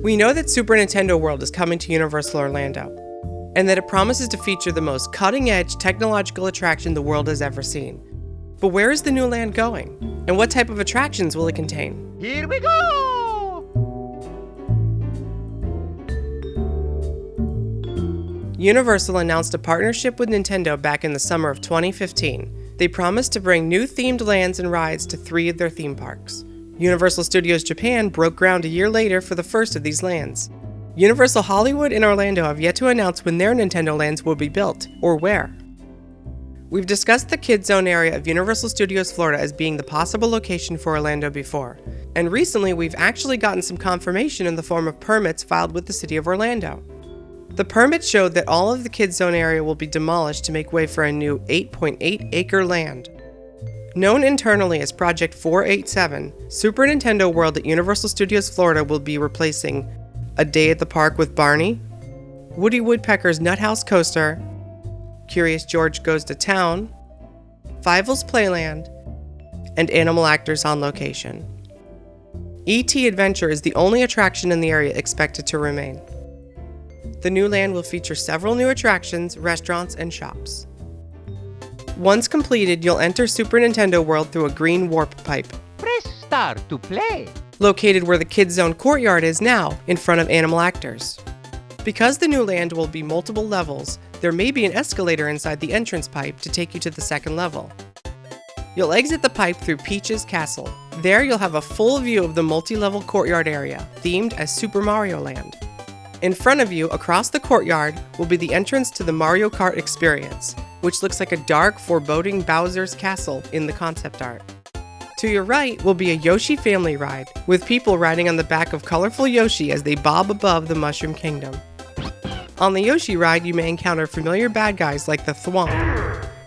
We know that Super Nintendo World is coming to Universal Orlando, and that it promises to feature the most cutting-edge technological attraction the world has ever seen. But where is the new land going? And what type of attractions will it contain? Here we go! Universal announced a partnership with Nintendo back in the summer of 2015. They promised to bring new themed lands and rides to 3 of their theme parks. Universal Studios Japan broke ground a year later for the first of these lands. Universal Hollywood and Orlando have yet to announce when their Nintendo lands will be built, or where. We've discussed the Kids Zone area of Universal Studios Florida as being the possible location for Orlando before, and recently we've actually gotten some confirmation in the form of permits filed with the City of Orlando. The permits showed that all of the Kids Zone area will be demolished to make way for a new 8.8-acre land. Known internally as Project 487, Super Nintendo World at Universal Studios Florida will be replacing A Day at the Park with Barney, Woody Woodpecker's Nut House Coaster, Curious George Goes to Town, Fievel's Playland, and Animal Actors on Location. E.T. Adventure is the only attraction in the area expected to remain. The new land will feature several new attractions, restaurants, and shops. Once completed, you'll enter Super Nintendo World through a green warp pipe, Press start to play. located where the Kids Zone courtyard is now, in front of Animal Actors. Because the new land will be multiple levels, there may be an escalator inside the entrance pipe to take you to the second level. You'll exit the pipe through Peach's Castle. There you'll have a full view of the multi-level courtyard area, themed as Super Mario Land. In front of you, across the courtyard, will be the entrance to the Mario Kart experience, which looks like a dark, foreboding Bowser's castle in the concept art. To your right will be a Yoshi family ride, with people riding on the back of colorful Yoshi as they bob above the Mushroom Kingdom. On the Yoshi ride, you may encounter familiar bad guys like the Thwomp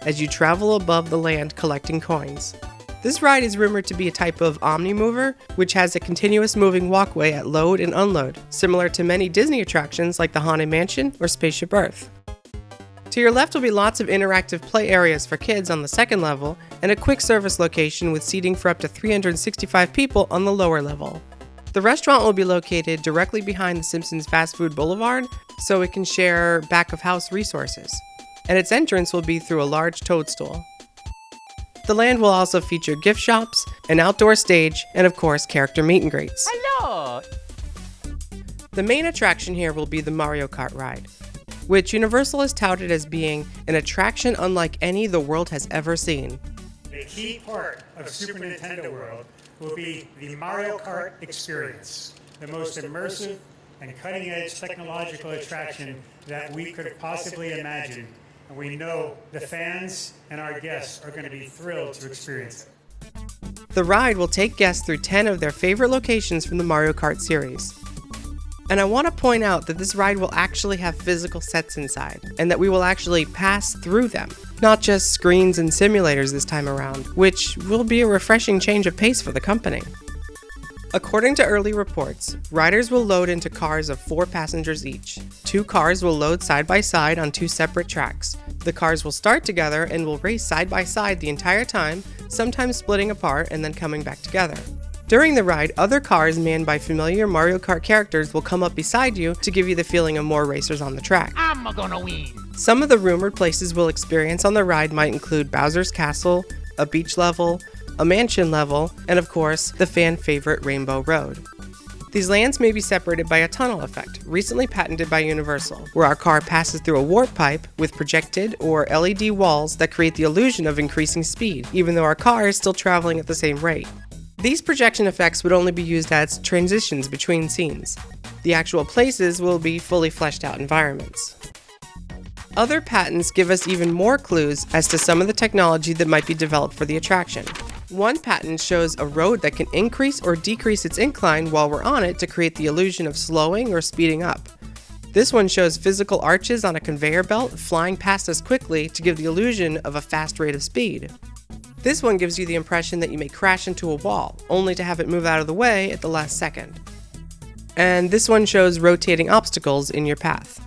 as you travel above the land collecting coins. This ride is rumored to be a type of Omnimover, which has a continuous moving walkway at load and unload, similar to many Disney attractions like the Haunted Mansion or Spaceship Earth. To your left will be lots of interactive play areas for kids on the second level, and a quick service location with seating for up to 365 people on the lower level. The restaurant will be located directly behind the Simpsons Fast Food Boulevard, so it can share back-of-house resources, and its entrance will be through a large toadstool. The land will also feature gift shops, an outdoor stage, and of course, character meet and greets. Hello! The main attraction here will be the Mario Kart ride, which Universal has touted as being an attraction unlike any the world has ever seen. A key part of Super Nintendo World will be the Mario Kart experience, the most immersive and cutting-edge technological attraction that we could have possibly imagined. And we know the fans and our guests are going to be thrilled to experience it. The ride will take guests through 10 of their favorite locations from the Mario Kart series. And I want to point out that this ride will actually have physical sets inside, and that we will actually pass through them, not just screens and simulators this time around, which will be a refreshing change of pace for the company. According to early reports, riders will load into cars of 4 passengers each. 2 cars will load side by side on 2 separate tracks. The cars will start together and will race side by side the entire time, sometimes splitting apart and then coming back together. During the ride, other cars manned by familiar Mario Kart characters will come up beside you to give you the feeling of more racers on the track. I'm gonna win! Some of the rumored places we'll experience on the ride might include Bowser's Castle, a beach level, a mansion level, and of course, the fan favorite Rainbow Road. These lands may be separated by a tunnel effect, recently patented by Universal, where our car passes through a warp pipe with projected or LED walls that create the illusion of increasing speed, even though our car is still traveling at the same rate. These projection effects would only be used as transitions between scenes. The actual places will be fully fleshed out environments. Other patents give us even more clues as to some of the technology that might be developed for the attraction. One patent shows a road that can increase or decrease its incline while we're on it to create the illusion of slowing or speeding up. This one shows physical arches on a conveyor belt flying past us quickly to give the illusion of a fast rate of speed. This one gives you the impression that you may crash into a wall, only to have it move out of the way at the last second. And this one shows rotating obstacles in your path.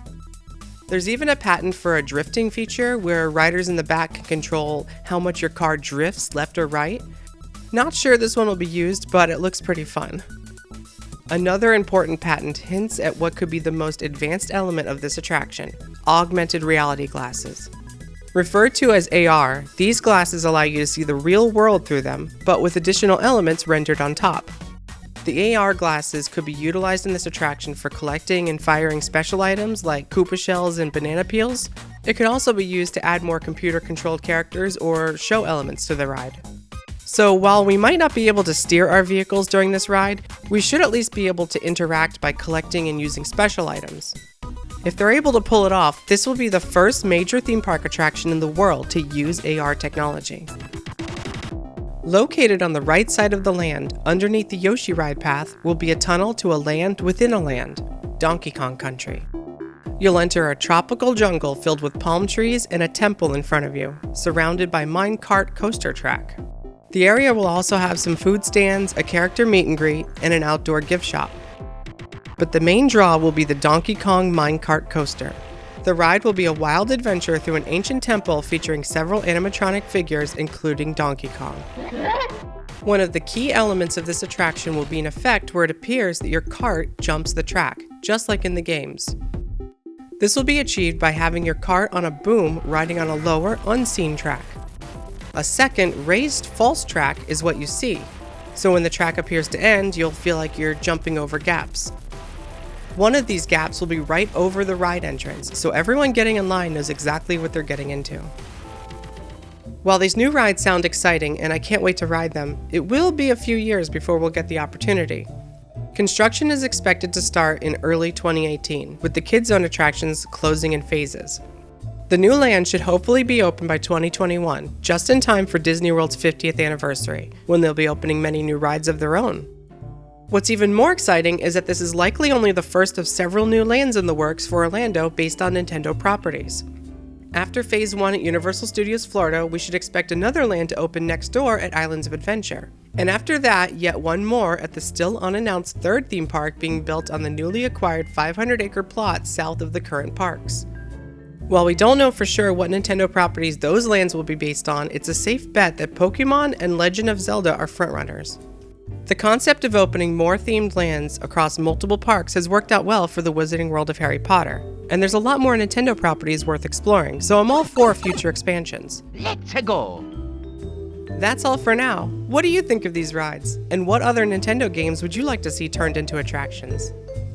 There's even a patent for a drifting feature where riders in the back can control how much your car drifts left or right. Not sure this one will be used, but it looks pretty fun. Another important patent hints at what could be the most advanced element of this attraction: augmented reality glasses. Referred to as AR, these glasses allow you to see the real world through them, but with additional elements rendered on top. The AR glasses could be utilized in this attraction for collecting and firing special items like Koopa shells and banana peels. It could also be used to add more computer-controlled characters or show elements to the ride. So while we might not be able to steer our vehicles during this ride, we should at least be able to interact by collecting and using special items. If they're able to pull it off, this will be the first major theme park attraction in the world to use AR technology. Located on the right side of the land, underneath the Yoshi ride path, will be a tunnel to a land within a land, Donkey Kong Country. You'll enter a tropical jungle filled with palm trees and a temple in front of you, surrounded by Kart coaster track. The area will also have some food stands, a character meet and greet, and an outdoor gift shop. But the main draw will be the Donkey Kong Minecart coaster. The ride will be a wild adventure through an ancient temple featuring several animatronic figures, including Donkey Kong. One of the key elements of this attraction will be an effect where it appears that your cart jumps the track, just like in the games. This will be achieved by having your cart on a boom riding on a lower, unseen track. A second, raised false track is what you see, so when the track appears to end, you'll feel like you're jumping over gaps. One of these gaps will be right over the ride entrance, so everyone getting in line knows exactly what they're getting into. While these new rides sound exciting and I can't wait to ride them, it will be a few years before we'll get the opportunity. Construction is expected to start in early 2018, with the Kids Zone attractions closing in phases. The new land should hopefully be open by 2021, just in time for Disney World's 50th anniversary, when they'll be opening many new rides of their own. What's even more exciting is that this is likely only the first of several new lands in the works for Orlando based on Nintendo properties. After Phase 1 at Universal Studios Florida, we should expect another land to open next door at Islands of Adventure. And after that, yet one more at the still unannounced third theme park being built on the newly acquired 500-acre plot south of the current parks. While we don't know for sure what Nintendo properties those lands will be based on, it's a safe bet that Pokemon and Legend of Zelda are frontrunners. The concept of opening more themed lands across multiple parks has worked out well for the Wizarding World of Harry Potter, and there's a lot more Nintendo properties worth exploring, so I'm all for future expansions. Let's go! That's all for now. What do you think of these rides? And what other Nintendo games would you like to see turned into attractions?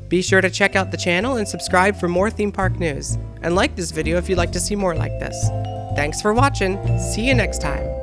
Be sure to check out the channel and subscribe for more theme park news. And like this video if you'd like to see more like this. Thanks for watching. See you next time.